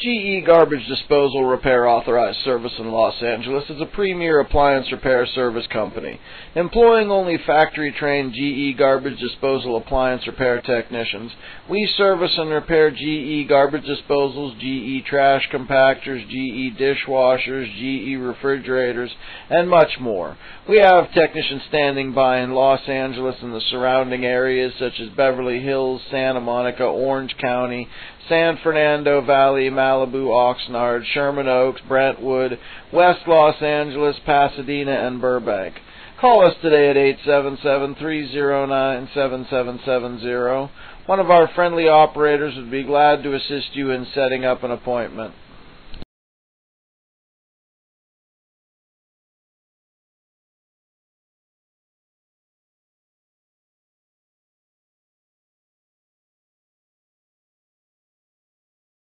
GE Garbage Disposal Repair Authorized Service in Los Angeles is a premier appliance repair service company, employing only factory-trained GE Garbage Disposal appliance repair technicians. We service and repair GE Garbage Disposals, GE Trash Compactors, GE Dishwashers, GE Refrigerators, and much more. We have technicians standing by in Los Angeles and the surrounding areas such as Beverly Hills, Santa Monica, Orange County, San Fernando Valley, Malibu, Oxnard, Sherman Oaks, Brentwood, West Los Angeles, Pasadena, and Burbank. Call us today at 877-309-7770. One of our friendly operators would be glad to assist you in setting up an appointment.